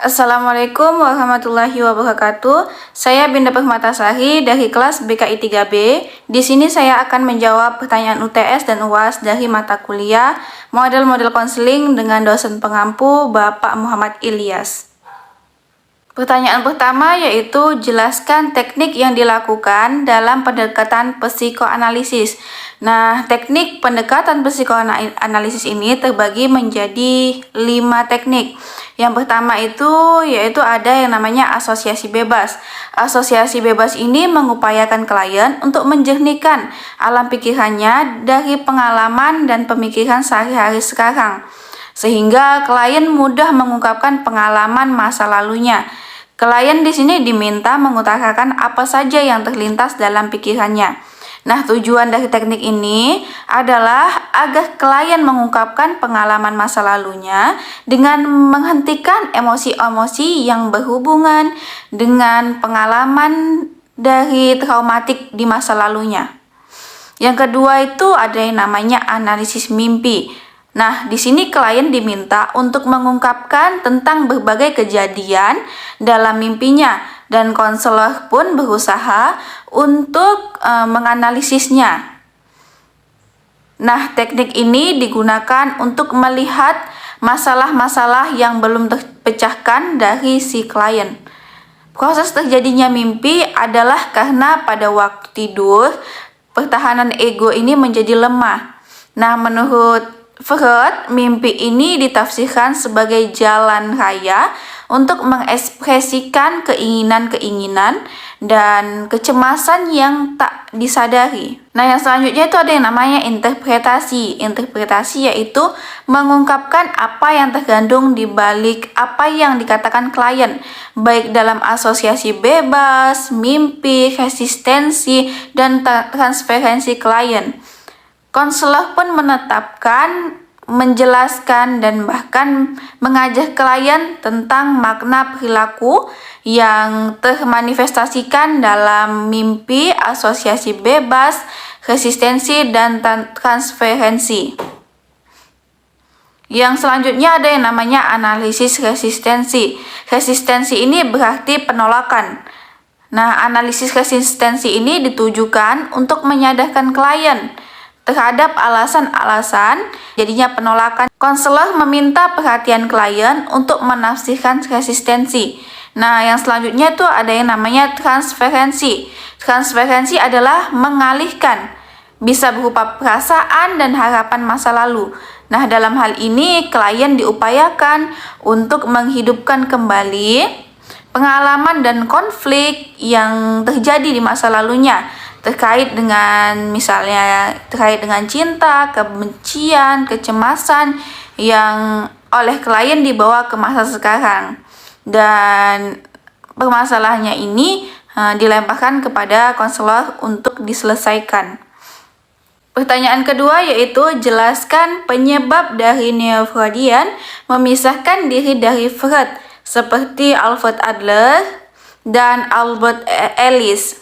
Assalamualaikum warahmatullahi wabarakatuh. Saya Binda Permatasari dari kelas BKI 3B. Di sini saya akan menjawab pertanyaan UTS dan UAS dari mata kuliah Model-model konseling dengan dosen pengampu Bapak Muhammad Ilyas. Pertanyaan pertama yaitu jelaskan teknik yang dilakukan dalam pendekatan psikoanalisis. Nah, teknik pendekatan psikoanalisis ini terbagi menjadi 5 teknik. Yang pertama itu yaitu ada yang namanya asosiasi bebas. Asosiasi bebas ini mengupayakan klien untuk menjernihkan alam pikirannya dari pengalaman dan pemikiran sehari-hari sekarang, sehingga klien mudah mengungkapkan pengalaman masa lalunya. Klien di sini diminta mengutarakan apa saja yang terlintas dalam pikirannya. Nah, tujuan dari teknik ini adalah agar klien mengungkapkan pengalaman masa lalunya dengan menghentikan emosi-emosi yang berhubungan dengan pengalaman dari traumatik di masa lalunya. Yang kedua itu ada yang namanya analisis mimpi. Nah, di sini klien diminta untuk mengungkapkan tentang berbagai kejadian dalam mimpinya dan konselor pun berusaha untuk menganalisisnya. Nah, teknik ini digunakan untuk melihat masalah-masalah yang belum terpecahkan dari si klien. Proses terjadinya mimpi adalah karena pada waktu tidur, pertahanan ego ini menjadi lemah. Nah, menurut Freud, mimpi ini ditafsirkan sebagai jalan raya untuk mengekspresikan keinginan-keinginan dan kecemasan yang tak disadari. Nah, yang selanjutnya itu ada yang namanya interpretasi. Interpretasi yaitu mengungkapkan apa yang tergandung di balik apa yang dikatakan klien, baik dalam asosiasi bebas, mimpi, resistensi, dan transferensi klien. Konselor pun menetapkan, menjelaskan, dan bahkan mengajak klien tentang makna perilaku yang termanifestasikan dalam mimpi, asosiasi bebas, resistensi, dan transferensi. Yang selanjutnya ada yang namanya analisis resistensi. Resistensi ini berarti penolakan. Nah, analisis resistensi ini ditujukan untuk menyadarkan klien terhadap alasan-alasan jadinya penolakan. Konselor meminta perhatian klien untuk menafsirkan resistensi. Nah, yang selanjutnya itu ada yang namanya transferensi. Transferensi adalah mengalihkan, bisa berupa perasaan dan harapan masa lalu. Nah, dalam hal ini klien diupayakan untuk menghidupkan kembali pengalaman dan konflik yang terjadi di masa lalunya, terkait dengan cinta, kebencian, kecemasan yang oleh klien dibawa ke masa sekarang. Dan permasalahannya ini dilemparkan kepada konselor untuk diselesaikan. Pertanyaan kedua yaitu jelaskan penyebab dari neo-Freudian memisahkan diri dari Freud seperti Alfred Adler dan Albert Ellis.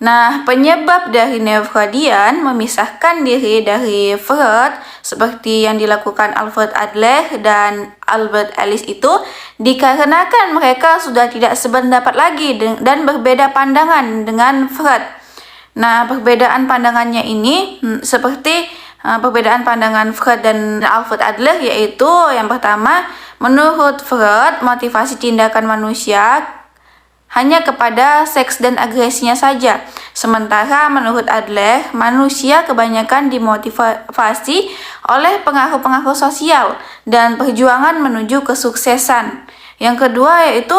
Nah, penyebab dari neo-Freudian memisahkan diri dari Freud seperti yang dilakukan Alfred Adler dan Albert Ellis itu dikarenakan mereka sudah tidak sependapat lagi dan berbeda pandangan dengan Freud. Nah, perbedaan pandangannya ini seperti perbedaan pandangan Freud dan Alfred Adler, yaitu yang pertama, menurut Freud motivasi tindakan manusia hanya kepada seks dan agresinya saja. Sementara menurut Adler, manusia kebanyakan dimotivasi oleh pengaruh-pengaruh sosial dan perjuangan menuju kesuksesan. Yang kedua yaitu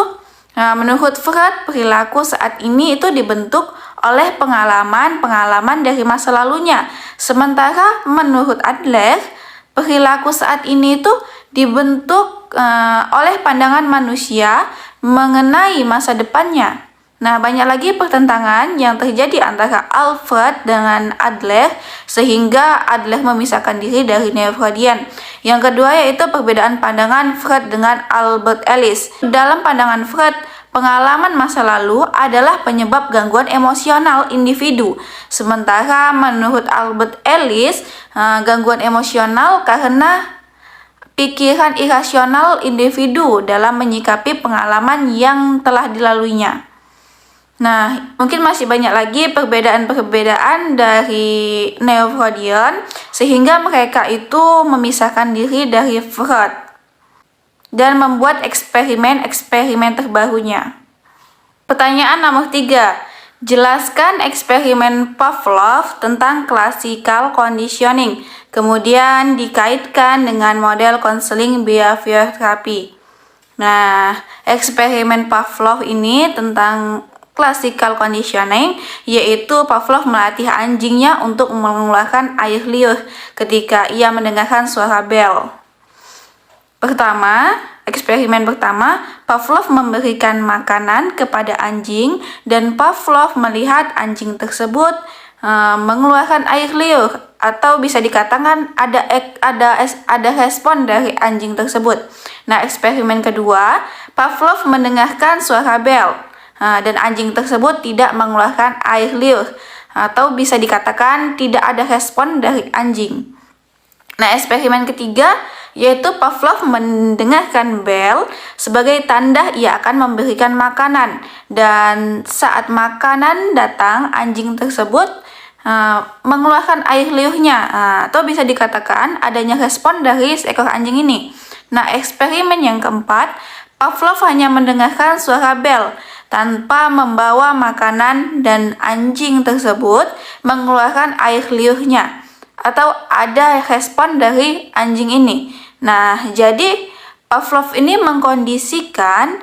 menurut Freud, perilaku saat ini itu dibentuk oleh pengalaman dari masa lalunya. Sementara menurut Adler, perilaku saat ini itu dibentuk oleh pandangan manusia mengenai masa depannya. Nah, banyak lagi pertentangan yang terjadi antara Alfred dengan Adler sehingga Adler memisahkan diri dari neo-Freudian. Yang kedua yaitu perbedaan pandangan Freud dengan Albert Ellis. Dalam pandangan Freud, pengalaman masa lalu adalah penyebab gangguan emosional individu. Sementara menurut Albert Ellis, gangguan emosional karena pikiran irasional individu dalam menyikapi pengalaman yang telah dilaluinya. Nah, mungkin masih banyak lagi perbedaan-perbedaan dari neo-Freudian sehingga mereka itu memisahkan diri dari Freud dan membuat eksperimen-eksperimen terbarunya. Pertanyaan nomor 3. Jelaskan eksperimen Pavlov tentang classical conditioning, kemudian dikaitkan dengan model konseling behavior therapy. Nah, eksperimen Pavlov ini tentang classical conditioning, yaitu Pavlov melatih anjingnya untuk mengeluarkan air liur ketika ia mendengarkan suara bel. Eksperimen pertama, Pavlov memberikan makanan kepada anjing dan Pavlov melihat anjing tersebut mengeluarkan air liur, atau bisa dikatakan ada respon dari anjing tersebut. Nah, eksperimen kedua, Pavlov mendengarkan suara bel dan anjing tersebut tidak mengeluarkan air liur, atau bisa dikatakan tidak ada respon dari anjing. Nah, eksperimen ketiga yaitu Pavlov mendengarkan bel sebagai tanda ia akan memberikan makanan, dan saat makanan datang anjing tersebut mengeluarkan air liurnya, atau bisa dikatakan adanya respon dari seekor anjing ini. Nah, eksperimen yang keempat, Pavlov hanya mendengarkan suara bel tanpa membawa makanan dan anjing tersebut mengeluarkan air liurnya, atau ada respon dari anjing ini. Nah, jadi Pavlov ini mengkondisikan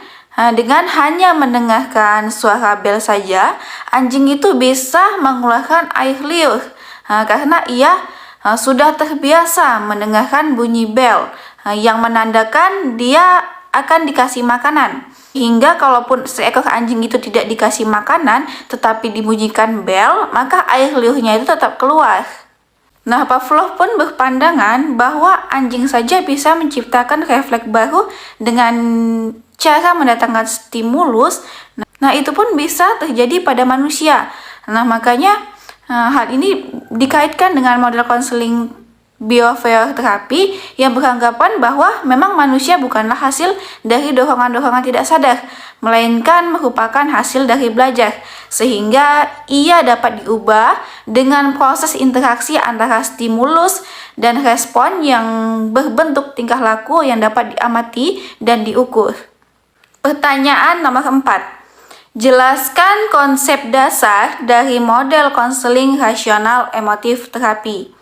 dengan hanya mendengarkan suara bel saja, anjing itu bisa mengeluarkan air liur karena ia sudah terbiasa mendengarkan bunyi bel yang menandakan dia akan dikasih makanan. Hingga kalaupun seekor anjing itu tidak dikasih makanan tetapi dibunyikan bel, maka air liurnya itu tetap keluar. Nah, Pavlov pun berpandangan bahwa anjing saja bisa menciptakan refleks baru dengan cara mendatangkan stimulus. Nah, itu pun bisa terjadi pada manusia. Nah, makanya hal ini dikaitkan dengan model konseling behavior therapy yang beranggapan bahwa memang manusia bukanlah hasil dari dorongan-dorongan tidak sadar, melainkan merupakan hasil dari belajar, sehingga ia dapat diubah dengan proses interaksi antara stimulus dan respon yang berbentuk tingkah laku yang dapat diamati dan diukur. Pertanyaan nomor 4. Jelaskan konsep dasar dari model konseling rasional emotif terapi.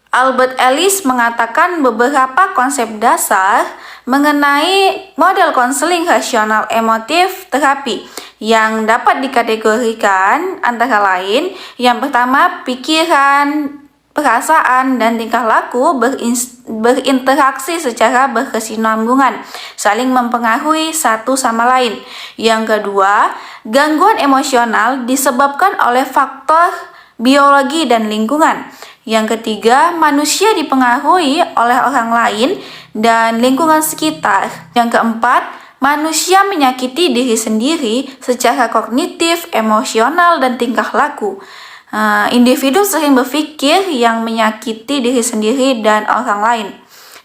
Albert Ellis mengatakan beberapa konsep dasar mengenai model konseling rasional emotif terapi yang dapat dikategorikan antara lain, yang pertama, pikiran, perasaan, dan tingkah laku berinteraksi secara berkesinambungan, saling mempengaruhi satu sama lain. Yang kedua, gangguan emosional disebabkan oleh faktor biologi dan lingkungan. Yang ketiga, manusia dipengaruhi oleh orang lain dan lingkungan sekitar. Yang keempat, manusia menyakiti diri sendiri secara kognitif, emosional, dan tingkah laku. Individu sering berpikir yang menyakiti diri sendiri dan orang lain.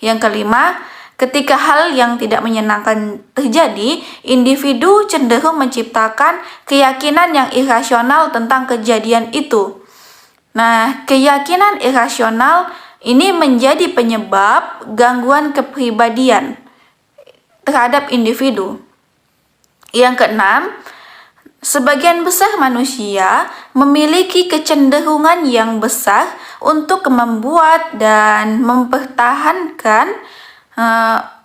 Yang kelima, ketika hal yang tidak menyenangkan terjadi, individu cenderung menciptakan keyakinan yang irasional tentang kejadian itu. Nah, keyakinan irasional ini menjadi penyebab gangguan kepribadian terhadap individu. Yang keenam, sebagian besar manusia memiliki kecenderungan yang besar untuk membuat dan mempertahankan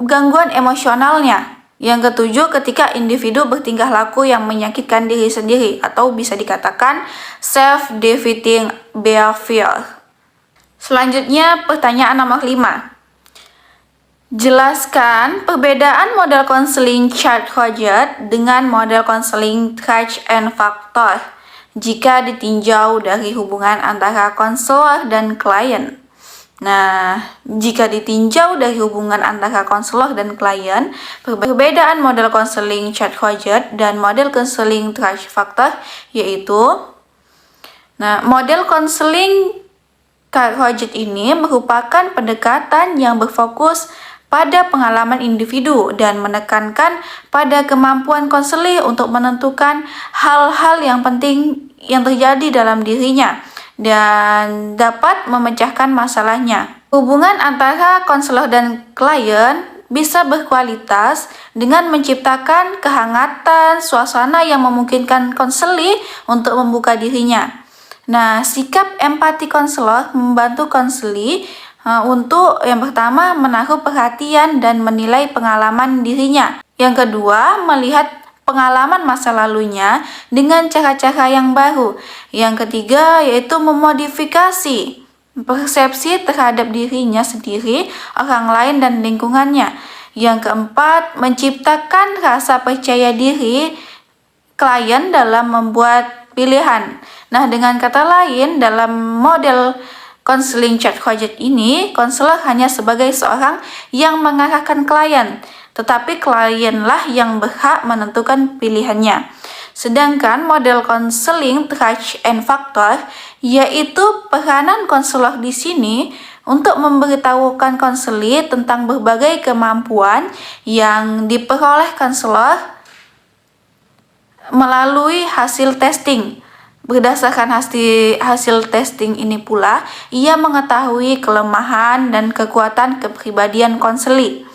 gangguan emosionalnya. Yang ketujuh, ketika individu bertingkah laku yang menyakitkan diri sendiri, atau bisa dikatakan self-defeating behavior. Selanjutnya, pertanyaan nomor 5. Jelaskan perbedaan model konseling Chart-Rogers dengan model konseling Tracht and Factor jika ditinjau dari hubungan antara konselor dan klien. Nah, jika ditinjau dari hubungan antara konselor dan klien, perbedaan model konseling Chart-Rogers dan model konseling Tracht Factor yaitu, model konseling Chat Hodget ini merupakan pendekatan yang berfokus pada pengalaman individu dan menekankan pada kemampuan konselor untuk menentukan hal-hal yang penting yang terjadi dalam dirinya dan dapat memecahkan masalahnya. Hubungan antara konselor dan klien bisa berkualitas dengan menciptakan kehangatan suasana yang memungkinkan konselor untuk membuka dirinya. Nah, sikap empati konselor membantu konselor untuk yang pertama menaruh perhatian dan menilai pengalaman dirinya. Yang kedua, melihat pengalaman masa lalunya dengan cara-cara yang baru. Yang ketiga, yaitu memodifikasi persepsi terhadap dirinya sendiri, orang lain, dan lingkungannya. Yang keempat, menciptakan rasa percaya diri klien dalam membuat pilihan. Nah, dengan kata lain, dalam model konseling Chat Hodget ini, konselor hanya sebagai seorang yang mengarahkan klien, tetapi klienlah yang berhak menentukan pilihannya. Sedangkan model konseling Trust and Factor, yaitu peranan konselor di sini untuk memberitahukan konselor tentang berbagai kemampuan yang diperoleh konselor melalui hasil testing. Berdasarkan hasil testing ini pula, ia mengetahui kelemahan dan kekuatan kepribadian konselor.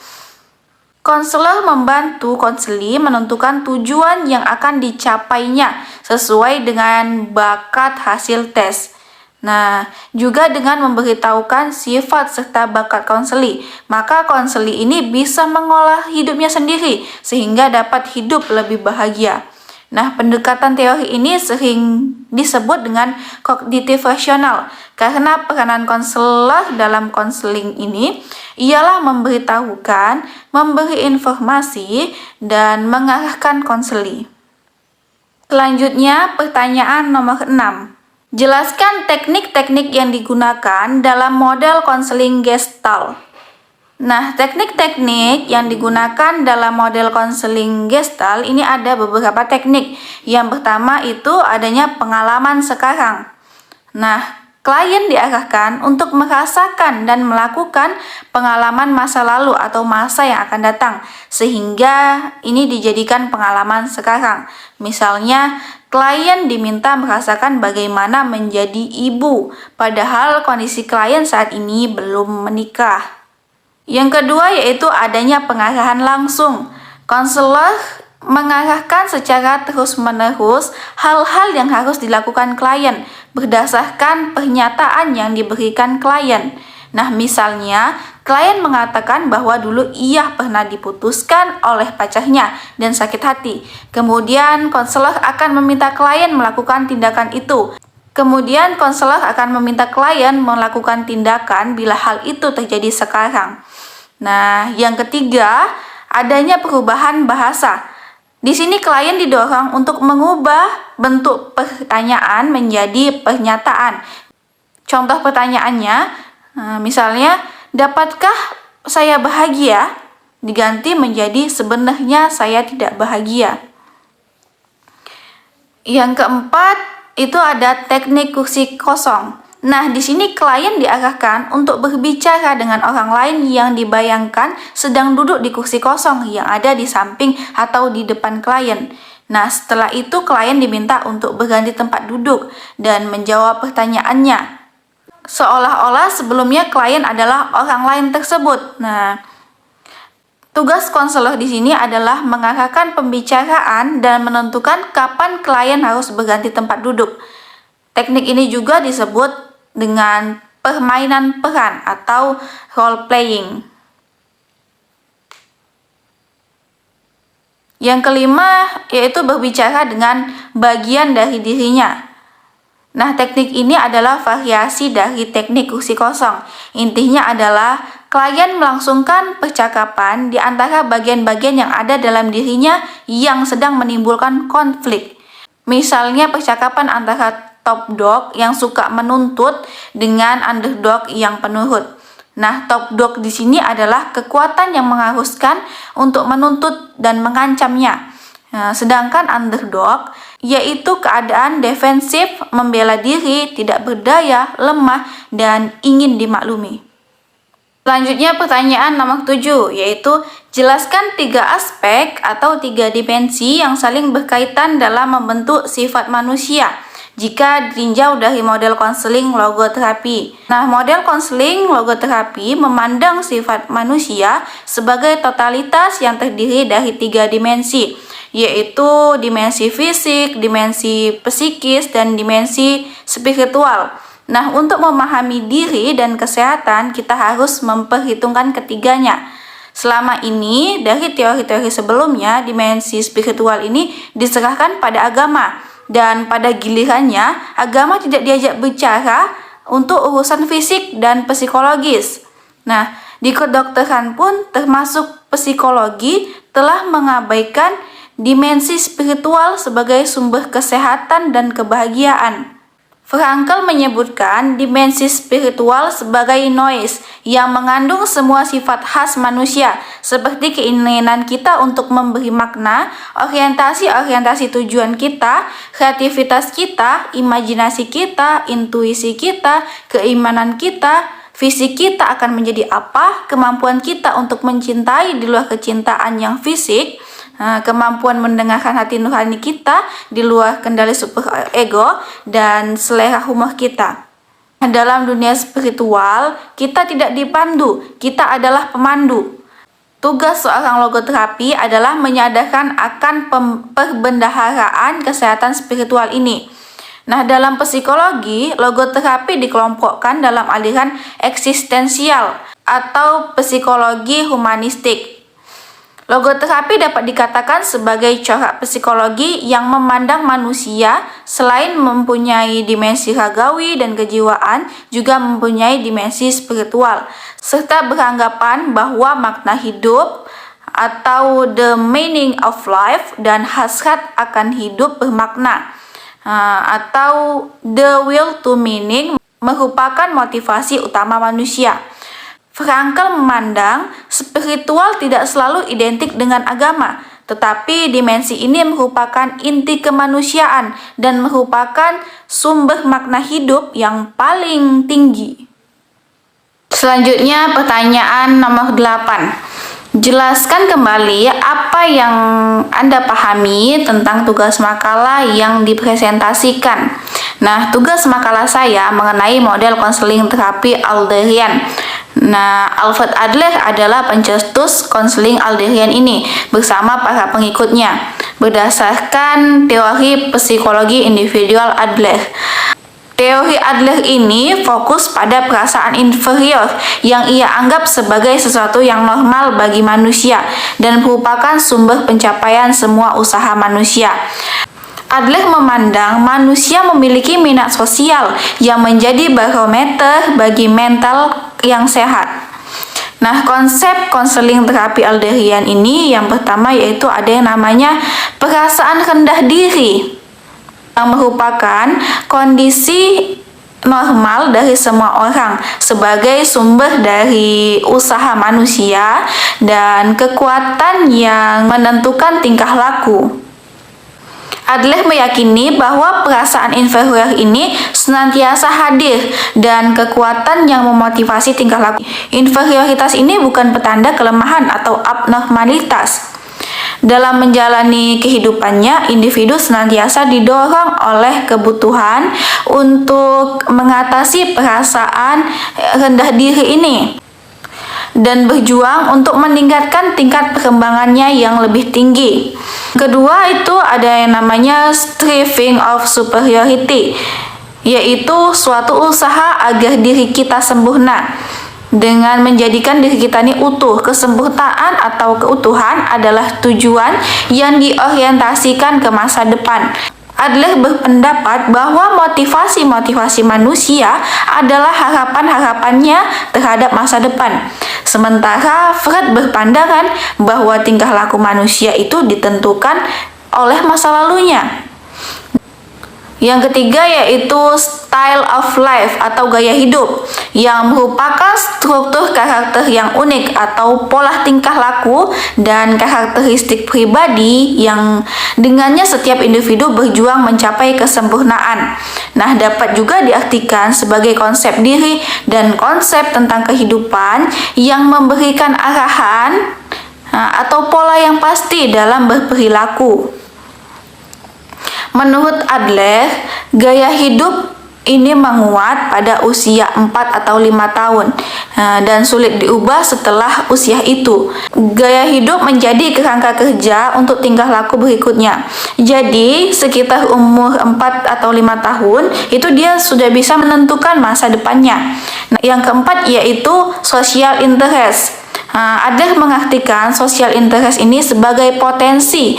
Konselor membantu konselor menentukan tujuan yang akan dicapainya sesuai dengan bakat hasil tes. Nah, juga dengan memberitahukan sifat serta bakat konselor, maka konselor ini bisa mengolah hidupnya sendiri sehingga dapat hidup lebih bahagia. Nah, pendekatan teori ini sering disebut dengan kognitif rasional karena peranan konselor dalam konseling ini ialah memberitahukan, memberi informasi, dan mengarahkan konselor. Selanjutnya, pertanyaan nomor 6. Jelaskan teknik-teknik yang digunakan dalam model konseling Gestalt. Nah, teknik-teknik yang digunakan dalam model konseling Gestalt ini ada beberapa teknik. Yang pertama itu adanya pengalaman sekarang. Nah, klien diarahkan untuk merasakan dan melakukan pengalaman masa lalu atau masa yang akan datang, sehingga ini dijadikan pengalaman sekarang. Misalnya, klien diminta merasakan bagaimana menjadi ibu, padahal kondisi klien saat ini belum menikah. Yang kedua yaitu adanya pengarahan langsung. Konselor mengarahkan secara terus-menerus hal-hal yang harus dilakukan klien berdasarkan pernyataan yang diberikan klien. Nah, misalnya, klien mengatakan bahwa dulu ia pernah diputuskan oleh pacarnya dan sakit hati. Kemudian, konselor akan meminta klien melakukan tindakan itu. Kemudian, konselor akan meminta klien melakukan tindakan bila hal itu terjadi sekarang. Nah, yang ketiga, adanya perubahan bahasa. Di sini klien didorong untuk mengubah bentuk pertanyaan menjadi pernyataan. Contoh pertanyaannya, misalnya, dapatkah saya bahagia? Diganti menjadi sebenarnya saya tidak bahagia. Yang keempat, itu ada teknik kursi kosong. Nah, di sini klien diarahkan untuk berbicara dengan orang lain yang dibayangkan sedang duduk di kursi kosong yang ada di samping atau di depan klien. Nah, setelah itu klien diminta untuk berganti tempat duduk dan menjawab pertanyaannya. Seolah-olah sebelumnya klien adalah orang lain tersebut. Nah, tugas konselor di sini adalah mengarahkan pembicaraan dan menentukan kapan klien harus berganti tempat duduk. Teknik ini juga disebut dengan permainan peran atau role playing. Yang kelima yaitu berbicara dengan bagian dari dirinya. Nah, teknik ini adalah variasi dari teknik kursi kosong. Intinya adalah klien melangsungkan percakapan di antara bagian-bagian yang ada dalam dirinya yang sedang menimbulkan konflik. Misalnya percakapan antara top dog yang suka menuntut dengan underdog yang penurut. Nah, top dog di sini adalah kekuatan yang mengharuskan untuk menuntut dan mengancamnya. Sedangkan underdog yaitu keadaan defensif, membela diri, tidak berdaya, lemah, dan ingin dimaklumi. Selanjutnya pertanyaan nomor 7, yaitu jelaskan 3 aspek atau 3 dimensi yang saling berkaitan dalam membentuk sifat manusia jika ditinjau dari model konseling logoterapi. Nah, model konseling logoterapi memandang sifat manusia sebagai totalitas yang terdiri dari 3 dimensi, yaitu dimensi fisik, dimensi psikis, dan dimensi spiritual. Nah, untuk memahami diri dan kesehatan, kita harus memperhitungkan ketiganya. Selama ini, dari teori-teori sebelumnya, dimensi spiritual ini diserahkan pada agama. Dan pada gilirannya, agama tidak diajak bicara untuk urusan fisik dan psikologis. Nah, di kedokteran pun termasuk psikologi telah mengabaikan dimensi spiritual sebagai sumber kesehatan dan kebahagiaan. Frankl menyebutkan dimensi spiritual sebagai noise yang mengandung semua sifat khas manusia, seperti keinginan kita untuk memberi makna, orientasi tujuan kita, kreativitas kita, imajinasi kita, intuisi kita, keimanan kita, visi kita akan menjadi apa, kemampuan kita untuk mencintai di luar kecintaan yang fisik, kemampuan mendengarkan hati nurani kita di luar kendali super ego, dan selera humor kita. Dalam dunia spiritual, kita tidak dipandu, kita adalah pemandu. Tugas seorang logoterapi adalah menyadarkan akan perbendaharaan kesehatan spiritual ini. Nah, dalam psikologi, logoterapi dikelompokkan dalam aliran eksistensial atau psikologi humanistik. Logoterapi dapat dikatakan sebagai corak psikologi yang memandang manusia selain mempunyai dimensi ragawi dan kejiwaan, juga mempunyai dimensi spiritual, serta beranggapan bahwa makna hidup atau the meaning of life dan hasrat akan hidup bermakna, atau the will to meaning merupakan motivasi utama manusia. Frankl memandang spiritual tidak selalu identik dengan agama, tetapi dimensi ini merupakan inti kemanusiaan dan merupakan sumber makna hidup yang paling tinggi. Selanjutnya pertanyaan nomor 8. Jelaskan kembali apa yang Anda pahami tentang tugas makalah yang dipresentasikan. Nah, tugas makalah saya mengenai model konseling terapi Adlerian. Nah, Alfred Adler adalah pencetus konseling Adlerian ini bersama para pengikutnya berdasarkan teori psikologi individual Adler. Teori Adler ini fokus pada perasaan inferior yang ia anggap sebagai sesuatu yang normal bagi manusia dan merupakan sumber pencapaian semua usaha manusia. Adler memandang manusia memiliki minat sosial yang menjadi barometer bagi mental yang sehat. Nah, konsep konseling terapi Adlerian ini yang pertama yaitu ada yang namanya perasaan rendah diri, yang merupakan kondisi normal dari semua orang sebagai sumber dari usaha manusia dan kekuatan yang menentukan tingkah laku. Adler meyakini bahwa perasaan inferior ini senantiasa hadir dan kekuatan yang memotivasi tingkah laku. Inferioritas ini bukan petanda kelemahan atau abnormalitas. Dalam menjalani kehidupannya, individu senantiasa didorong oleh kebutuhan untuk mengatasi perasaan rendah diri ini dan berjuang untuk meningkatkan tingkat perkembangannya yang lebih tinggi. Kedua itu ada yang namanya striving of superiority, yaitu suatu usaha agar diri kita sempurna dengan menjadikan diri kita ini utuh. Kesempurnaan atau keutuhan adalah tujuan yang diorientasikan ke masa depan. Adler berpendapat bahwa motivasi manusia adalah harapan-harapannya terhadap masa depan. Sementara Freud berpandangan bahwa tingkah laku manusia itu ditentukan oleh masa lalunya. Yang ketiga yaitu style of life atau gaya hidup, yang merupakan struktur karakter yang unik atau pola tingkah laku dan karakteristik pribadi yang dengannya setiap individu berjuang mencapai kesempurnaan. Nah, dapat juga diartikan sebagai konsep diri dan konsep tentang kehidupan yang memberikan arahan atau pola yang pasti dalam berperilaku. Menurut Adler, gaya hidup ini menguat pada usia 4 atau 5 tahun dan sulit diubah setelah usia itu. Gaya hidup menjadi kerangka kerja untuk tingkah laku berikutnya. Jadi, sekitar umur 4 atau 5 tahun, itu dia sudah bisa menentukan masa depannya. Nah, yang keempat yaitu social interest. Adler mengartikan social interest ini sebagai potensi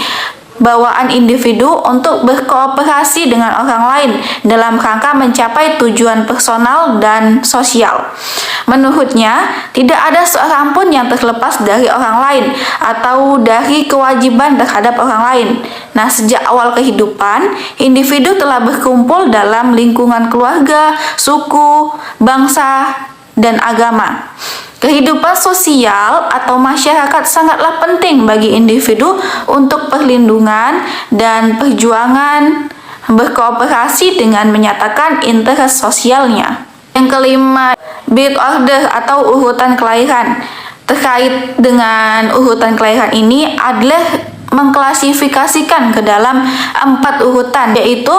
bawaan individu untuk berkooperasi dengan orang lain dalam rangka mencapai tujuan personal dan sosial. Menurutnya, tidak ada seorang pun yang terlepas dari orang lain atau dari kewajiban terhadap orang lain. Nah, sejak awal kehidupan, individu telah berkumpul dalam lingkungan keluarga, suku, bangsa, dan agama. Kehidupan sosial atau masyarakat sangatlah penting bagi individu untuk perlindungan dan perjuangan berkooperasi dengan menyatakan interest sosialnya. Yang kelima, birth order atau urutan kelahiran. Terkait dengan urutan kelahiran ini, Adler mengklasifikasikan ke dalam 4 urutan, yaitu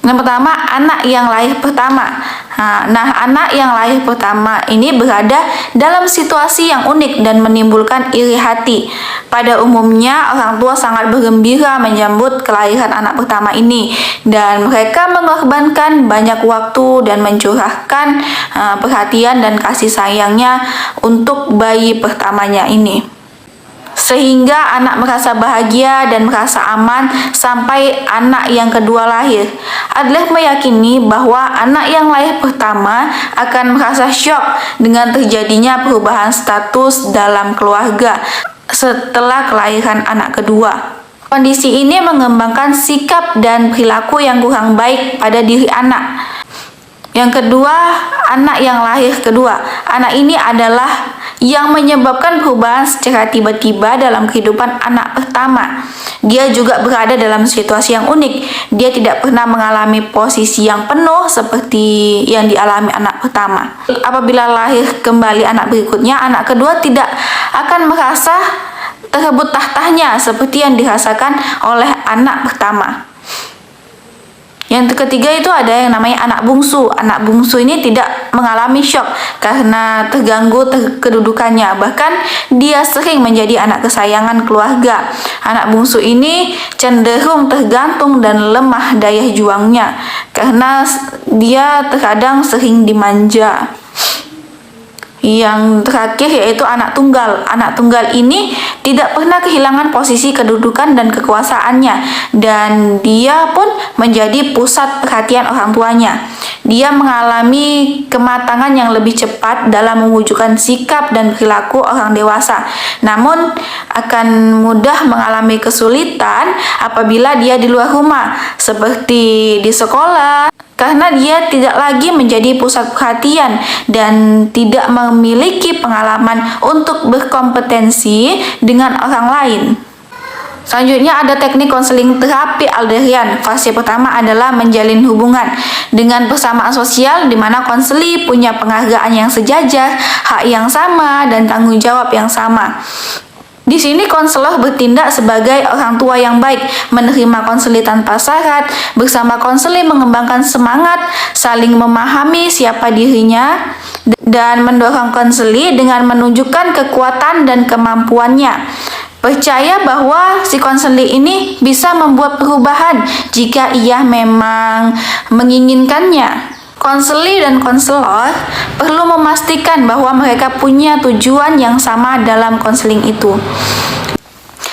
yang pertama, anak yang lahir pertama. Nah, anak yang lahir pertama ini berada dalam situasi yang unik dan menimbulkan iri hati. Pada umumnya, orang tua sangat bergembira menyambut kelahiran anak pertama ini, dan mereka mengorbankan banyak waktu dan mencurahkan perhatian dan kasih sayangnya untuk bayi pertamanya ini, sehingga anak merasa bahagia dan merasa aman sampai anak yang kedua lahir. Adler meyakini bahwa anak yang lahir pertama akan merasa syok dengan terjadinya perubahan status dalam keluarga setelah kelahiran anak kedua. Kondisi ini mengembangkan sikap dan perilaku yang kurang baik pada diri anak. Yang kedua, anak yang lahir kedua. Anak ini adalah yang menyebabkan perubahan secara tiba-tiba dalam kehidupan anak pertama. Dia juga berada dalam situasi yang unik. Dia tidak pernah mengalami posisi yang penuh seperti yang dialami anak pertama. Apabila lahir kembali anak berikutnya, anak kedua tidak akan merasa terebut tahtanya seperti yang dirasakan oleh anak pertama. Yang ketiga itu ada yang namanya anak bungsu. Anak bungsu ini tidak mengalami syok karena terganggu kedudukannya. Bahkan dia sering menjadi anak kesayangan keluarga. Anak bungsu ini cenderung tergantung dan lemah daya juangnya karena dia terkadang sering dimanja. Yang terakhir yaitu anak tunggal. Anak tunggal ini tidak pernah kehilangan posisi kedudukan dan kekuasaannya, dan dia pun menjadi pusat perhatian orang tuanya. Dia mengalami kematangan yang lebih cepat dalam mewujudkan sikap dan perilaku orang dewasa, namun akan mudah mengalami kesulitan apabila dia di luar rumah, seperti di sekolah, karena dia tidak lagi menjadi pusat perhatian dan tidak memiliki pengalaman untuk berkompetensi dengan orang lain. Selanjutnya ada teknik konseling terapi Adlerian. Fase pertama adalah menjalin hubungan dengan persamaan sosial, di mana konseli punya penghargaan yang sejajar, hak yang sama, dan tanggung jawab yang sama. Di sini konselor bertindak sebagai orang tua yang baik, menerima konseli tanpa syarat, bersama konseli mengembangkan semangat, saling memahami siapa dirinya, dan mendorong konseli dengan menunjukkan kekuatan dan kemampuannya. Percaya bahwa si konseli ini bisa membuat perubahan jika ia memang menginginkannya. Konseli dan konselor perlu memastikan bahwa mereka punya tujuan yang sama dalam konseling itu.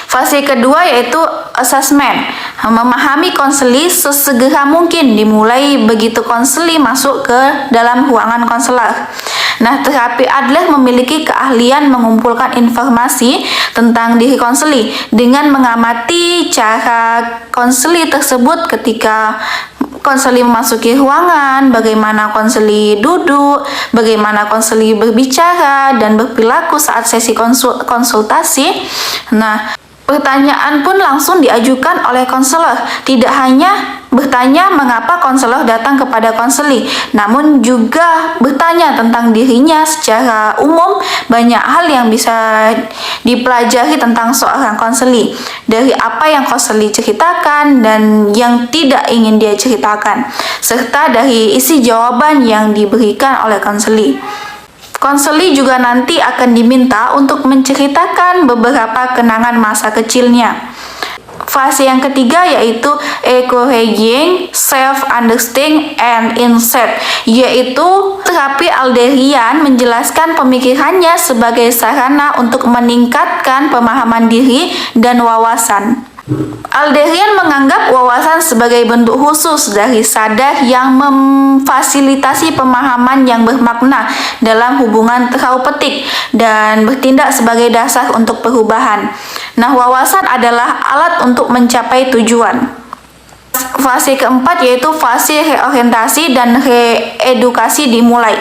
Fase kedua yaitu assessment. Memahami konseli sesegera mungkin dimulai begitu konseli masuk ke dalam ruangan konselor. Nah, terapi Adler memiliki keahlian mengumpulkan informasi tentang diri konseli dengan mengamati cara konseli tersebut ketika konseli memasuki ruangan, bagaimana konseli duduk, bagaimana konseli berbicara dan berperilaku saat sesi konsultasi. Nah, pertanyaan pun langsung diajukan oleh konselor, tidak hanya bertanya mengapa konselor datang kepada konseli, namun juga bertanya tentang dirinya secara umum. Banyak hal yang bisa dipelajari tentang seorang konseli, dari apa yang konseli ceritakan dan yang tidak ingin dia ceritakan, serta dari isi jawaban yang diberikan oleh konseli. Konseli juga nanti akan diminta untuk menceritakan beberapa kenangan masa kecilnya. Fase yang ketiga yaitu encouraging self-understanding and insight, yaitu terapi Alderian menjelaskan pemikirannya sebagai sarana untuk meningkatkan pemahaman diri dan wawasan. Alderian menganggap wawasan sebagai bentuk khusus dari sadar yang memfasilitasi pemahaman yang bermakna dalam hubungan terapeutik dan bertindak sebagai dasar untuk perubahan. Nah, wawasan adalah alat untuk mencapai tujuan. Fase keempat yaitu fase reorientasi dan reedukasi dimulai.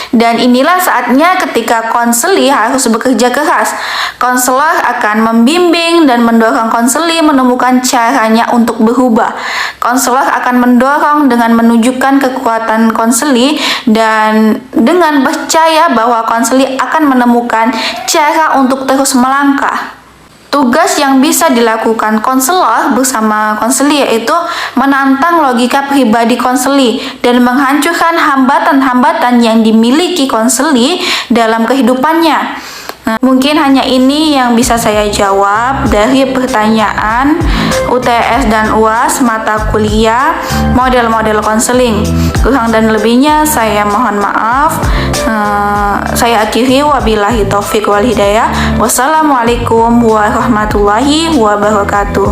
Dan inilah saatnya ketika konseli harus bekerja keras. Konselor akan membimbing dan mendorong konseli menemukan caranya untuk berubah. Konselor akan mendorong dengan menunjukkan kekuatan konseli dan dengan percaya bahwa konseli akan menemukan cara untuk terus melangkah. Tugas yang bisa dilakukan konselor bersama konseli yaitu menantang logika pribadi konseli dan menghancurkan hambatan-hambatan yang dimiliki konseli dalam kehidupannya. Nah, mungkin hanya ini yang bisa saya jawab dari pertanyaan UTS dan UAS mata kuliah model-model konseling. Kurang dan lebihnya saya mohon maaf. Saya akhiri, wabillahi taufik wal hidayah. Wassalamualaikum warahmatullahi wabarakatuh.